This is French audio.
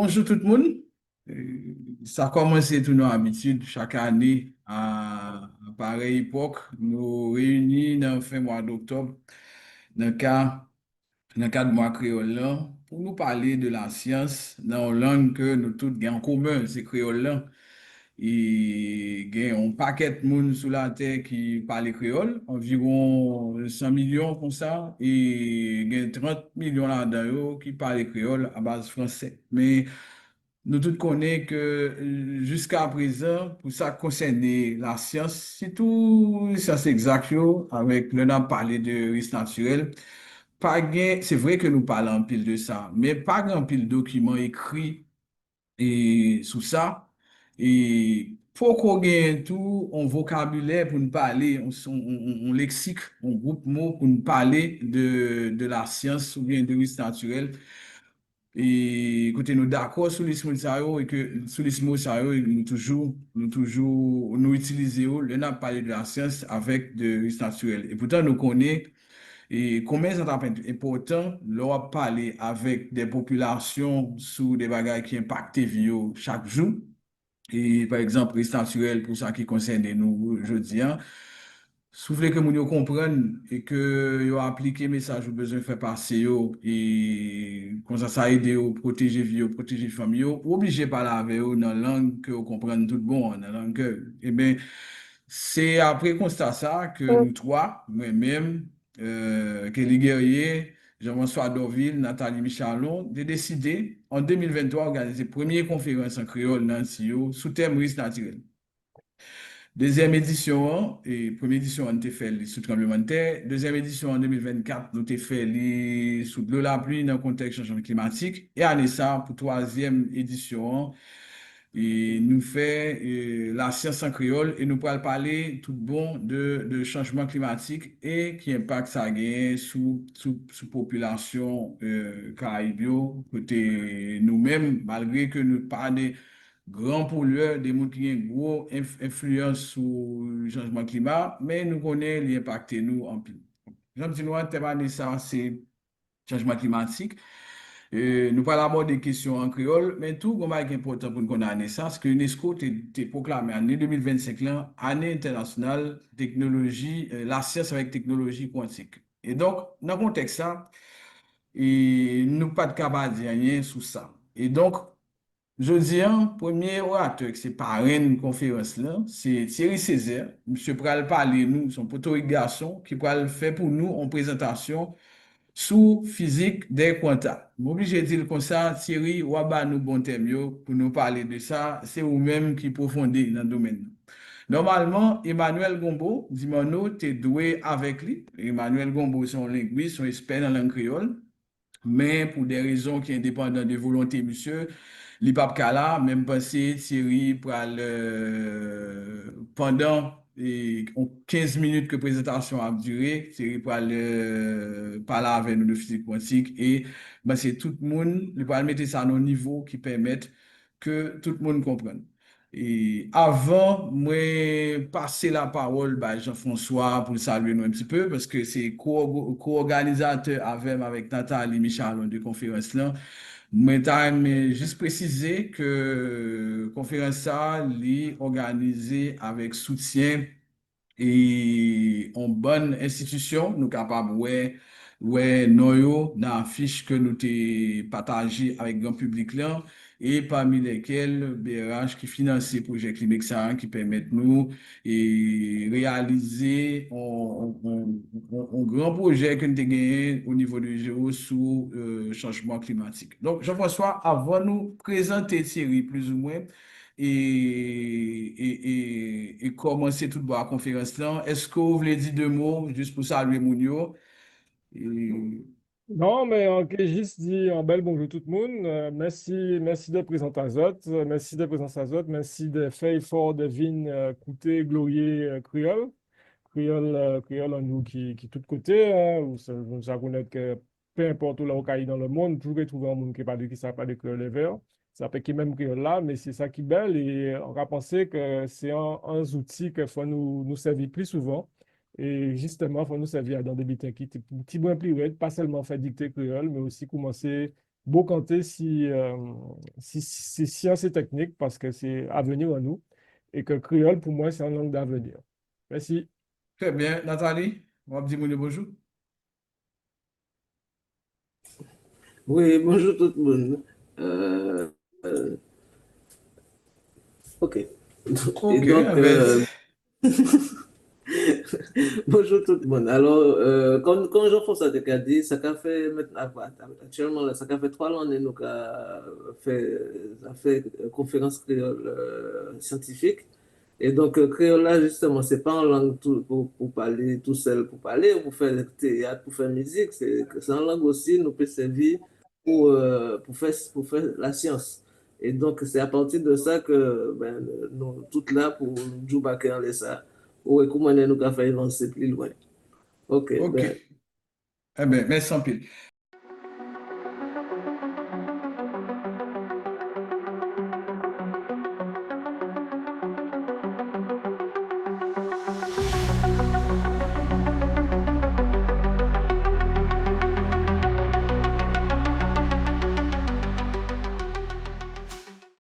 Bonjour tout le monde. Ça a commencé tout nos habitudes chaque année à pareille époque. Nous réunis dans le fin mois d'octobre dans le cas, dans le cadre du mois créole là, pour nous parler de la science dans une langue que nous tous avons en commun, c'est créole là. Et il y a un paquet de monde sur la terre qui parle créole, environ 100 millions comme ça, et il y a 30 millions là-dedans qui parlent créole à base français. Mais nous tous connaissons que jusqu'à présent, pour ça concerner la science, c'est tout science exacte, yo, avec le nom parlé de risque naturel. C'est vrai que nous parlons en pile de ça, mais pas grand pile de documents écrits et sous ça. Et pour qu'on gagne tout, un vocabulaire pour nous parler, un lexique, un groupe de mots pour nous parler de la science ou bien de risque naturel. Et écoutez, nous d'accord sur les mots ça yo, et que sur les mots ça yo, nous utilisons, le n'a parlé de la science avec de risque naturel. Et pourtant, nous connaissons et combien c'est important, leur parler avec des populations sous des bagages qui impactent vie chaque jour. Et par exemple, risque naturel pour ça qui concerne nous aujourd'hui, hein. Souffler que nous comprennent et que yo appliquer message ou besoin de faire passer yo et comme ça aide au protéger vie, au protéger famille, yo, obligé de parler avec eux dans la langue que vous comprenez tout bon, dans la langue eh bien, c'est après constat ça que nous trois, moi-même, Kelly Guerrier, Jean-François Dorville, Nathalie Michalon, de décider en 2023 organiser première conférence en créole dans le CIO sous thème risque naturel. Deuxième édition, et première édition, on a fait sous tremblement de terre. Deuxième édition en 2024, nous avons fait sous de l'eau la pluie dans le contexte changement climatique. Et année ça, pour troisième édition, et nous fait la science en créole et nous pourrons parler tout bon de changement climatique et qui impacte ça sous population caraïbio, côté nous-mêmes, malgré que nous parlons grands pollueurs, des gens qui ont une grosse influence sur le changement climat, mais nous connaissons l'impact nous en plus. Jean petit noir, ça, c'est changement climatique. Nous parlons d'abord des questions en créole, mais tout ce qui est important pour nous connaître ça, c'est que l'UNESCO a proclamé en 2025 là, année internationale technologie, la science avec technologie quantique. Et donc, dans le contexte ça, et nous pas de capable de dire rien sur ça. Et donc, je dis, premier orateur qui c'est parrain de conférence là, c'est Thierry Césaire. Monsieur pral parler nous, son poteau garçon, qui pral faire pour nous en présentation sous physique des quanta. M'obligé de dire comme ça, Thierry, ou ba nous bon thème yo pour nous parler de ça, c'est vous-même qui profondez dans le domaine. Normalement, Emmanuel Gombo, dis-moi, tu es doué avec lui. Emmanuel Gombo, c'est un linguiste, son expert dans la langue créole. Mais pour des raisons qui sont indépendantes de volonté, monsieur, li pap kala, même pensé Thierry pendant 15 minutes que présentation a duré, Thierry parler avec nous de physique quantique et ben, c'est tout le monde, il va mettre ça à un niveau qui permette que tout le monde comprenne. Et avant, moi, passer la parole à Jean-François pour le saluer nous un petit peu, parce que c'est co-organisateur avec Nathalie Michalon de conférence là. Mais juste préciser que la conférence ça, est organisée avec soutien et en bonne institution, nous capables, ouais, nous, dans la fiche que nous t'ai partagé avec le grand public là, et parmi lesquels BRH qui finance le projet Climexa qui permettent nous et réaliser un grand projet que nous avons gagné au niveau de Géo sous changement climatique. Donc, Jean-François, avant de nous présenter Thierry plus ou moins, et commencer toute la conférence là. Est-ce que vous voulez dire deux mots juste pour saluer Mounio? Et... Non, mais en juste dit un bel bonjour tout le monde. Merci, merci de présenter à Zot. Merci de présenter à Zot. Merci de faire effort de venir écouter Glorier Créole. Créole en nous qui tout côté. Nous savons que peu importe où là, on caille dans le monde, toujours trouver un monde qui parle de qui ça parle de créole les verts. Ça fait qu'il même créole là, mais c'est ça qui est belle. Et on va penser que c'est un outil qu'il faut nous servir plus souvent. Et justement, il faut nous servir dans des butins qui sont un petit peu plus raides, pas seulement faire dicter créole, mais aussi commencer beau canter si sciences et techniques parce que c'est avenir en nous et que le créole, pour moi, c'est une langue d'avenir. Merci. Très bien. Nathalie, on va dire bonjour. Oui, bonjour tout le monde. Euh, euh, ok. Et OK, donc, ben, bonjour tout le monde. Alors, comme Jean-François te a dit, ça fait maintenant, actuellement, là, ça fait 3 ans que nous fait conférence créole scientifique. Et donc, créole là, justement, c'est pas en langue pour parler tout seul, pour parler, pour faire le théâtre, pour faire musique. C'est en langue aussi, nous peut servir pour faire la science. Et donc, c'est à partir de ça que ben, nous, toutes là, pour jouer en ça, ou comment nous avons fait avancer plus loin. Ok, OK. ben, Eh bien, merci en pile.